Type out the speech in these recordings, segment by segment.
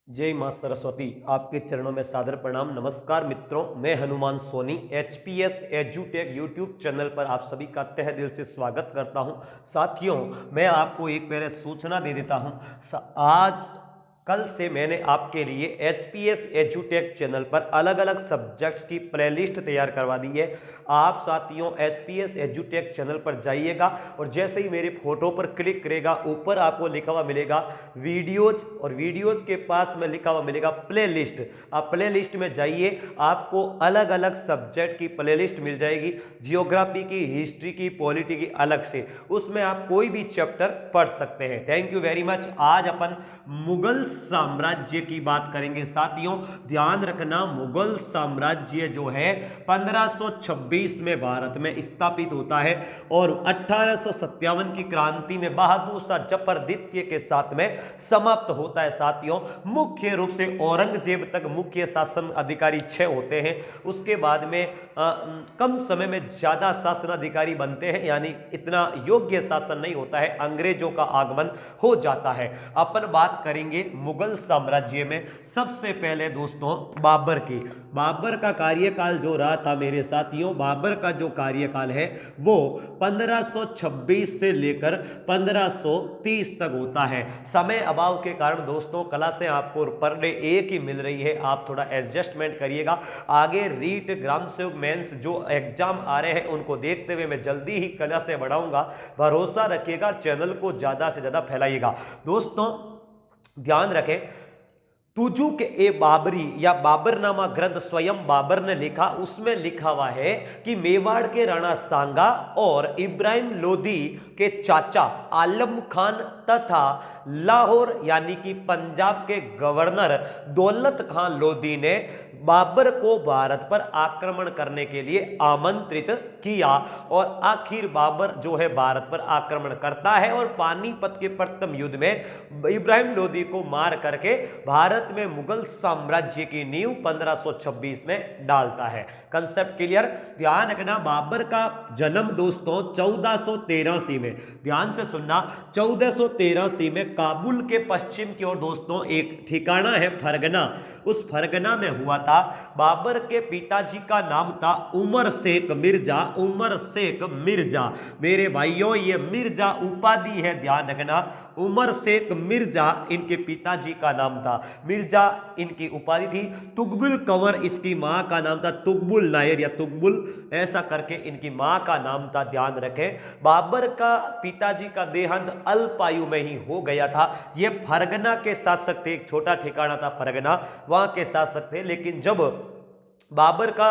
जय मां सरस्वती। आपके चरणों में सादर प्रणाम। नमस्कार मित्रों, मैं हनुमान सोनी एचपीएस एजुटेक यूट्यूब चैनल पर आप सभी का तहे दिल से स्वागत करता हूं। साथियों, मैं आपको एक पहले सूचना दे देता हूं। आज कल से मैंने आपके लिए एचपीएस एजुटेक चैनल पर अलग अलग सब्जेक्ट्स की प्लेलिस्ट तैयार करवा दी है। आप साथियों एचपीएस एजुटेक चैनल पर जाइएगा और जैसे ही मेरे फोटो पर क्लिक करेगा, ऊपर आपको लिखा हुआ मिलेगा वीडियोज, और वीडियोज के पास में लिखा हुआ मिलेगा प्लेलिस्ट। आप प्लेलिस्ट में जाइए, आपको अलग अलग सब्जेक्ट की प्लेलिस्ट मिल जाएगी। जियोग्राफी की, हिस्ट्री की, पॉलिटी की अलग से, उसमें आप कोई भी चैप्टर पढ़ सकते हैं। Thank you very much. आज अपन मुगल साम्राज्य की बात करेंगे। साथियों ध्यान रखना, मुगल साम्राज्य जो है 1526 में भारत में स्थापित होता है और 1857 की क्रांति में बहादुर शाह जफर द्वितीय के साथ में समाप्त होता है। साथियों मुख्य रूप से औरंगजेब तक मुख्य शासन अधिकारी 6 होते हैं। उसके बाद में कम समय में ज्यादा शासन अधिकारी बनते हैं, यानी इतना योग्य शासन नहीं होता है, अंग्रेजों का आगमन हो जाता है। अपन बात करेंगे मुगल साम्राज्य में सबसे पहले दोस्तों बाबर की। बाबर का कार्यकाल जो रहा था मेरे साथियों, बाबर का जो कार्यकाल है वो 1526 से लेकर 1530 तक होता है। समय अभाव के कारण दोस्तों क्लासें आपको पर डे एक ही मिल रही है, आप थोड़ा एडजस्टमेंट करिएगा। आगे रीट, ग्राम सेवक, मेंस जो एग्जाम आ रहे हैं उनको देखते हुए मैं जल्दी ही क्लासें बढ़ाऊंगा। भरोसा रखिएगा, चैनल को ज्यादा से ज्यादा फैलाइएगा। दोस्तों ध्यान रखें, तुजुक ए बाबरी या बाबरनामा ग्रंथ स्वयं बाबर ने लिखा, उसमें लिखा हुआ है कि मेवाड़ के राणा सांगा और इब्राहिम लोदी के चाचा आलम खान तथा लाहौर यानी कि पंजाब के गवर्नर दौलत खान लोदी ने बाबर को भारत पर आक्रमण करने के लिए आमंत्रित किया और आखिर बाबर जो है भारत पर आक्रमण करता है और पानीपत के प्रथम युद्ध में इब्राहिम लोदी को मार करके भारत में मुगल साम्राज्य की नींव 1526 में डालता है। Concept clear? ध्यान रखना, बाबर का जन्म दोस्तों 1483 में, ध्यान से सुनना, 1483 में काबुल के पश्चिम की ओर दोस्तों एक ठिकाना है फरगना, उस फरगना में हुआ था। बाबर के पिताजी का नाम था उमर शेख मिर्जा। उमर शेख मिर्जा मेरे भाइयों, ये मिर्जा उपाधि है, ध्यान रखना। उमर शेख मिर्जा इनके पिताजी का नाम था, मिर्जा इनकी उपाधि थी। तुगबुल कंवर इसकी मां का नाम था, तुगबुल नायर या तुगबुल ऐसा करके इनकी मां का नाम था, ध्यान रखें। बाबर का पिताजी का देहांत अल्पायु में ही हो गया था। यह फरगना के शासक थे, एक छोटा ठिकाना था फरगना, वहां के शासक थे। लेकिन जब बाबर का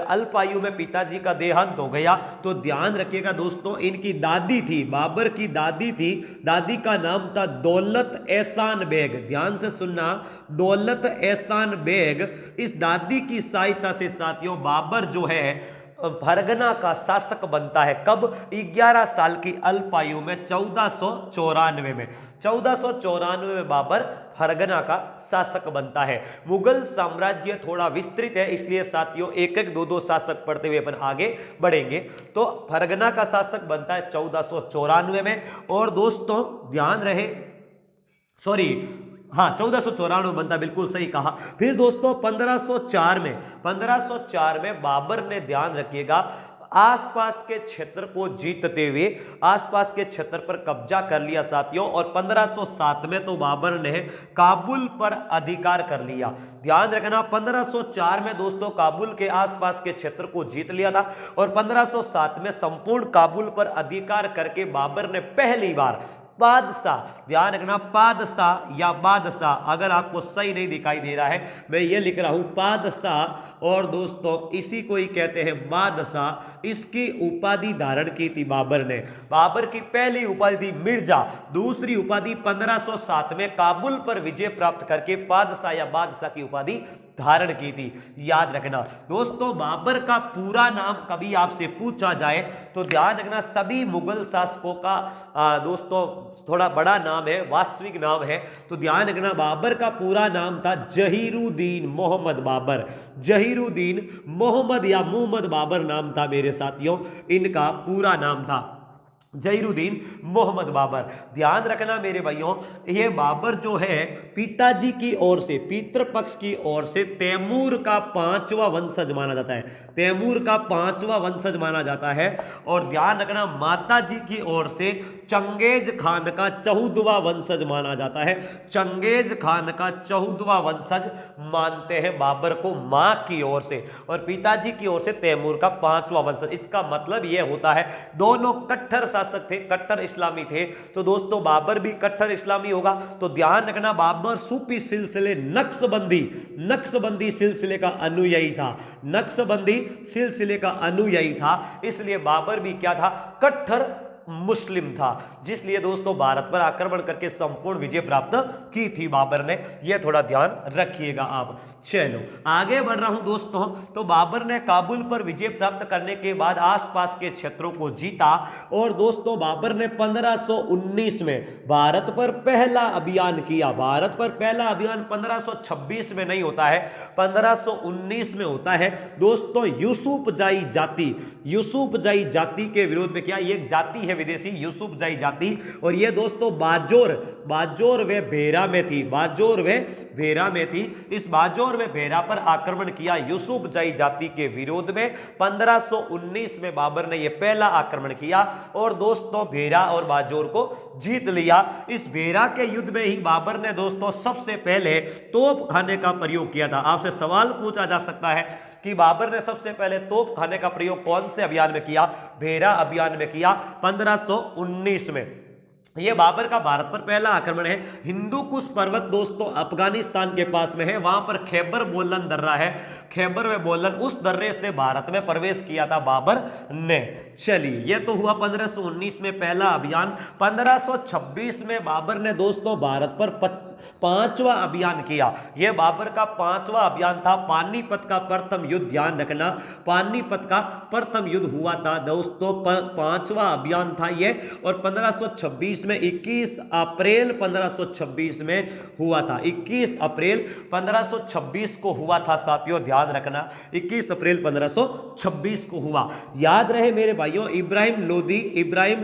अल्पायु में पिताजी का देहांत हो गया तो ध्यान रखिएगा दोस्तों, इनकी दादी थी, बाबर की दादी थी, दादी का नाम था दौलत एहसान बेग। ध्यान से सुनना, दौलत एहसान बेग। इस दादी की सहायता से साथियों बाबर जो है फरगना का शासक बनता है। कब? 11 साल की अल्पायु में, 1494 में। 1494 में बाबर फरगना का शासक बनता है। मुगल साम्राज्य थोड़ा विस्तृत है, इसलिए साथियों एक एक दो दो शासक पढ़ते हुए अपन आगे बढ़ेंगे। तो फरगना का शासक बनता है 1494 में। और दोस्तों ध्यान रहे, सॉरी हाँ 1494 बनता, बिल्कुल सही कहा। फिर दोस्तों 1504 में बाबर ने, ध्यान रखिएगा, आसपास के क्षेत्र को जीतते हुए आसपास के क्षेत्र पर कब्जा कर लिया साथियों। और 1507 में तो बाबर ने काबुल पर अधिकार कर लिया। ध्यान रखना, 1504 में दोस्तों काबुल के आसपास के क्षेत्र को जीत लिया था और 1507 में संपूर्ण काबुल पर अधिकार करके बाबर ने पहली बार बादशाह, ध्यान रखना बादशाह या बादशाह, अगर आपको सही नहीं दिखाई दे रहा है मैं ये लिख रहा हूं बादशाह, और दोस्तों इसी को ही कहते हैं बादशाह। इसकी उपाधि धारण की थी बाबर ने। बाबर की पहली उपाधि थी मिर्जा, दूसरी उपाधि 1507 में काबुल पर विजय प्राप्त करके बादशाह या बादशाह की उपाधि धारण की थी। याद रखना दोस्तों, बाबर का पूरा नाम कभी आपसे पूछा जाए तो ध्यान रखना, सभी मुगल शासकों का दोस्तों थोड़ा बड़ा नाम है, वास्तविक नाम है, तो ध्यान रखना बाबर का पूरा नाम था जहीरुद्दीन मोहम्मद बाबर। जहीरुद्दीन मोहम्मद या मुहम्मद बाबर नाम था मेरे साथियों, इनका पूरा नाम था। जहीरुद्दीन मोहम्मद बाबर। ध्यान रखना मेरे भाइयों, ये बाबर जो है पिताजी की ओर से, पितृपक्ष की ओर से तैमूर का 5वां वंशज माना जाता है। तैमूर का 5वां वंशज माना जाता है। और ध्यान रखना माताजी की ओर से चंगेज खान का 14वां वंशज माना जाता है। चंगेज खान का 14वां वंशज मानते हैं बाबर को मां की ओर से, और पिताजी की ओर से तैमूर का 5वां वंशज। इसका मतलब यह होता है दोनों कट्टर शासक थे, कट्टर इस्लामी थे। तो दोस्तों बाबर भी कट्टर इस्लामी होगा। तो ध्यान रखना बाबर सूफी सिलसिले नक्शबंदी सिलसिले का अनुयायी था। नक्शबंदी सिलसिले का अनुयायी था, इसलिए बाबर भी क्या था, कट्टर मुस्लिम था। जिसलिए दोस्तों भारत पर आक्रमण करके संपूर्ण विजय प्राप्त की थी बाबर ने। यह थोड़ा ध्यान रखिएगा आप। चलो आगे बढ़ रहा हूं दोस्तों। तो बाबर ने काबुल पर विजय प्राप्त करने के बाद आसपास के क्षेत्रों को जीता। और दोस्तों बाबर ने 1519 में भारत पर पहला अभियान किया। भारत पर पहला अभियान 1526 में नहीं होता है, 1519 में होता है दोस्तों। यूसुफजाई जाति के विरोध में किया। ये जाति है विदेशी, यूसुफजाई जाति। और ये दोस्तों बाजोर व भेरा में थी। इस बाजोर व भेरा पर आक्रमण किया यूसुफजाई जाति के विरोध में। 1519 में बाबर ने यह पहला आक्रमण किया और दोस्तों भेरा और बाजोर को जीत लिया। इस भेरा के युद्ध में ही बाबर ने दोस्तों सबसे पहले तोप खाने का प्रयोग किया था। आपसे सवाल पूछा जा सकता है कि बाबर ने सबसे पहले तोप खाने का प्रयोग कौन से अभियान में किया? भेरा अभियान में किया 1519 में। यह बाबर का भारत पर पहला आक्रमण है। हिंदू कुश पर्वत दोस्तों अफगानिस्तान के पास में है। वहां पर खैबर बोलन दर्रा है। खैबर व बोलन, उस दर्रे से भारत में प्रवेश किया था बाबर ने। चलिए यह तो हुआ 1519 में पहला अभियान। 1526 में बाबर ने दोस्तों भारत पर 5वां अभियान किया। यह बाबर का 5वां अभियान था। पानीपत का प्रथम युद्ध, ध्यान रखना, पानीपत का प्रथम युद्ध हुआ था दोस्तों। 5वां अभियान था यह। और 1526 में 21 अप्रैल 1526 में हुआ था। 21 अप्रैल 1526 को हुआ था साथियों, ध्यान रखना, 21 अप्रैल 1526 को हुआ। याद रहे मेरे भाइयों, इब्राहिम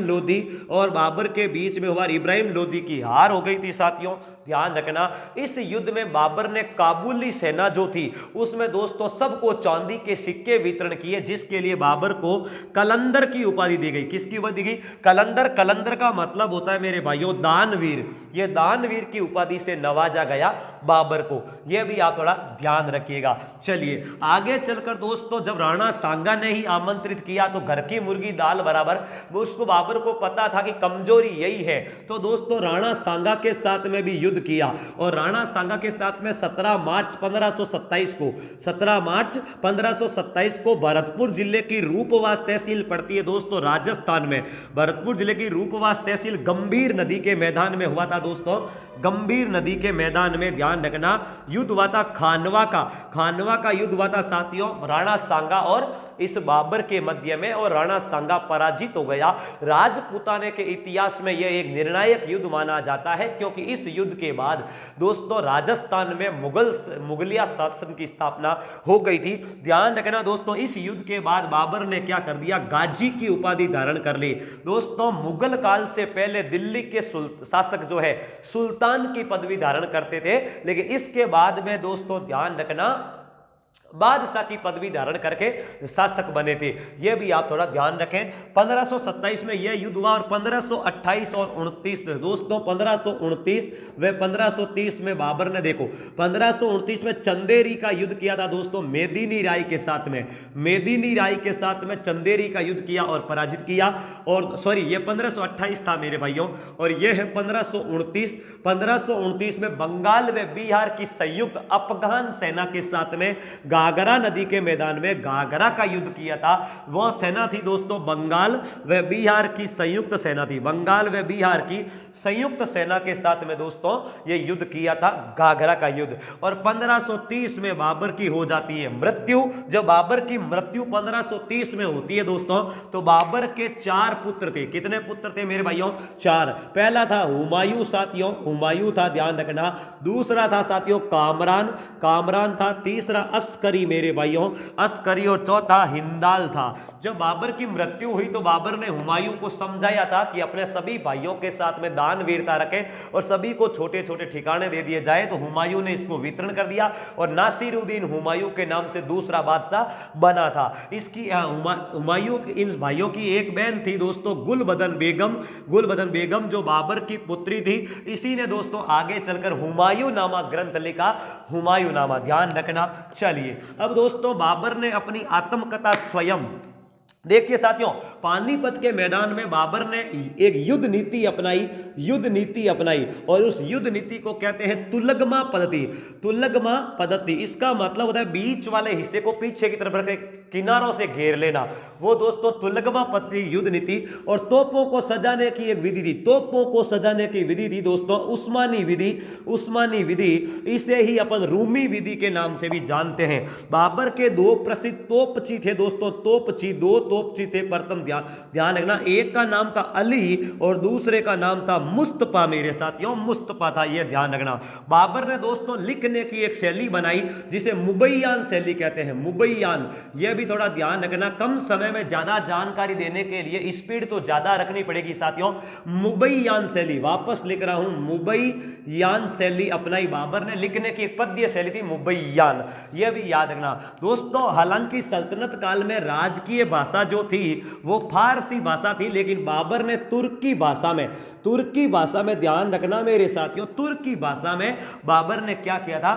लोदी और बाबर के बीच में हुआ। इब्राहिम लोदी की हार हो गई थी साथियों, ध्यान रखना। इस युद्ध में बाबर ने काबुली सेना जो थी उसमें दोस्तों सबको चांदी के सिक्के वितरण किए, जिसके लिए बाबर को कलंदर की उपाधि दी गई। किसकी उपाधि दी गई? कलंदर का मतलब होता है मेरे भाइयों दानवीर। यह दानवीर की उपाधि से नवाजा गया बाबर को। यह भी आप थोड़ा ध्यान रखिएगा। चलिए आगे चलकर दोस्तों, जब राणा सांगा ने ही आमंत्रित किया तो घर की मुर्गी दाल बराबर, उसको बाबर को पता था कि कमजोरी यही है। तो दोस्तों राणा सांगा के साथ में भी युद्ध किया। और राणा सांगा के साथ में 17 मार्च 1527 को भरतपुर जिले की रूपवास तहसील पड़ती है दोस्तों राजस्थान में। भरतपुर जिले की रूपवास तहसील गंभीर नदी के मैदान में हुआ था दोस्तों। गंभीर नदी के मैदान में ध्यान रखना युद्ध हुआ था। खानवा का युद्ध हुआ था साथियों, राणा सांगा और इस बाबर के मध्य में। और राणा सांगा पराजित हो गया। राजपूताने के इतिहास में यह एक निर्णायक युद्ध माना जाता है, क्योंकि इस युद्ध के बाद दोस्तों राजस्थान में मुगलिया शासन की स्थापना हो गई थी। ध्यान रखना दोस्तों, इस युद्ध के बाद बाबर ने क्या कर दिया? गाजी की उपाधि धारण कर ली। दोस्तों मुगल काल से पहले दिल्ली के शासक जो है सुल्तान की पदवी धारण करते थे, लेकिन इसके बाद में दोस्तों ध्यान रखना बादशाह की पदवी धारण करके शासक बने थे। यह भी आप थोड़ा ध्यान रखें। 1527 में यह युद्ध हुआ। और 1528 और 29 में दोस्तों 1529 व 1530 में बाबर ने देखो 1529 में चंदेरी का युद्ध किया था दोस्तों मेदिनी राय के साथ में चंदेरी का युद्ध किया और पराजित किया। और सॉरी यह 1528 था मेरे भाइयों, और यह है 1529 में बंगाल व बिहार की संयुक्त अफगान सेना के साथ में गागरा नदी के मैदान में गागरा का युद्ध किया था। वह सेना थी दोस्तों बंगाल व बिहार की संयुक्त सेना थी। बंगाल व बिहार की संयुक्त सेना के साथ में दोस्तों यह युद्ध किया था, गागरा का युद्ध। और 1530 में बाबर की हो जाती है मृत्यु। जब बाबर की मृत्यु 1530 में होती है दोस्तों, तो बाबर के 4 पुत्र थे। कितने पुत्र थे मेरे भाइयों? 4। पहला था हुमायूं साथियों, हुमायूं था, ध्यान रखना। दूसरा था साथियों कामरान था। तीसरा अस्कर अस्करी मेरे भाइयों, अस्करी, और चौथा हिंदाल था। जब बाबर की मृत्यु हुई तो बाबर ने हुमायूं को समझाया था कि अपने सभी भाइयों के साथ में दान वीरता रखें और सभी को छोटे छोटे ठिकाने दे दिए जाए। तो हुमायूं ने इसको वितरण कर दिया और नासिरुद्दीन हुमायूं के नाम से दूसरा बादशाह बना था। इसकी हुमायूं इन भाइयों की एक बहन थी दोस्तों, गुलबदन बेगम जो बाबर की पुत्री थी। इसी ने दोस्तों आगे चलकर हुमायूं नामा ग्रंथ लिखा, हुमायूं नामा, ध्यान रखना। चलिए अब दोस्तों बाबर ने अपनी आत्मकथा स्वयं, देखिए साथियों, पानीपत के मैदान में बाबर ने एक युद्ध नीति अपनाई और उस युद्ध नीति को कहते हैं तुलगमा पद्धति। इसका मतलब होता है बीच वाले हिस्से को पीछे की तरफ रख के किनारों से घेर लेना, वो दोस्तों तुलगमा पद्धति युद्ध नीति। और तोपों को सजाने की एक विधि थी, दोस्तों उस्मानी विधि। इसे ही अपन रूमी विधि के नाम से भी जानते हैं। बाबर के दो प्रसिद्ध तोपची थे दोस्तों, दो तोपची थे। प्रथम ध्यान रखना, एक का नाम था अली और दूसरे का नाम था मुस्तफा, मेरे साथियों मुस्तफा था, यह ध्यान रखना। बाबर ने दोस्तों लिखने की एक शैली बनाई जिसे मुबैयान शैली कहते हैं, मुबैयान। यह भी थोड़ा ध्यान रखना, कम समय में ज्यादा जानकारी देने के लिए स्पीड तो ज्यादा रखनी पड़ेगी साथियों। मुबैयान शैली, वापस लिख रहा हूं, मुबैयान शैली अपनाई बाबर ने। लिखने की एक पद्य शैली थी मुबैयान, यह भी याद रखना दोस्तों। हालांकि सल्तनत काल में राजकीय भाषा जो थी वो फारसी भाषा थी, लेकिन बाबर ने तुर्की भाषा में ध्यान रखना मेरे साथियों, तुर्की भाषा में बाबर ने क्या किया था,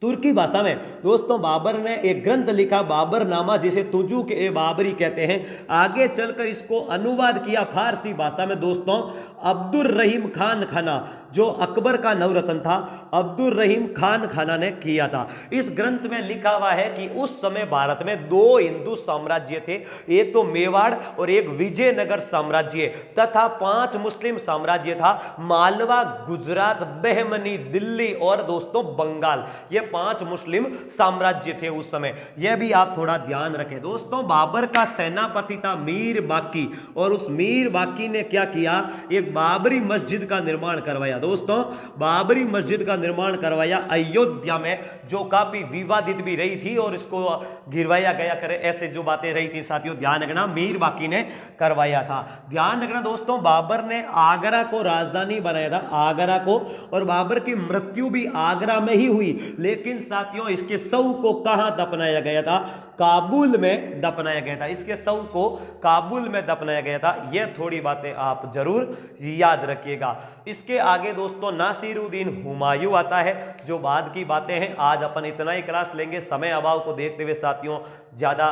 तुर्की भाषा में दोस्तों बाबर ने एक ग्रंथ लिखा, बाबरनामा, जिसे तुजुक ए बाबरी कहते हैं। आगे चलकर इसको अनुवाद किया फारसी भाषा में दोस्तों अब्दुल रहीम खान खाना, जो अकबर का नवरत्न था, अब्दुल रहीम खान खाना ने किया था। इस ग्रंथ में लिखा हुआ है कि उस समय भारत में दो हिंदू साम्राज्य थे, एक तो मेवाड़ और एक विजयनगर साम्राज्य, तथा 5 मुस्लिम साम्राज्य था, मालवा, गुजरात, बहमनी, दिल्ली और दोस्तों बंगाल। ये 5 मुस्लिम साम्राज्य थे उस समय, यह भी आप थोड़ा ध्यान रखें दोस्तों। बाबर का सेनापति था मीर बाकी, और उस मीर बाकी ने क्या किया, एक बाबरी मस्जिद का निर्माण करवाया दोस्तों, बाबरी मस्जिद का निर्माण करवाया अयोध्या में, जो काफी विवादित भी रही थी और इसको गिरवाया गया करे, ऐसे जो बातें रही थी साथियों, ध्यान रखना मीर बाकी ने करवाया था। ध्यान रखना दोस्तों, बाबर ने आगरा को राजधानी बनाया था, आगरा को, और बाबर की मृत्यु भी आगरा में ही हुई। लेकिन साथियों इसके शव को कहां दफनाया गया था, काबुल में दफनाया गया था, इसके शव को काबुल में दफनाया गया था। यह थोड़ी बातें आप जरूर याद रखिएगा। इसके आगे दोस्तों नासिरुद्दीन हुमायूं आता है, जो बाद की बातें हैं। आज अपन इतना ही क्लास लेंगे, समय अभाव को देखते हुए साथियों ज्यादा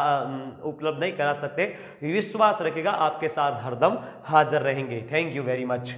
उपलब्ध नहीं करा सकते। विश्वास रखिएगा आपके साथ हरदम हाजिर रहेंगे। Thank you very much.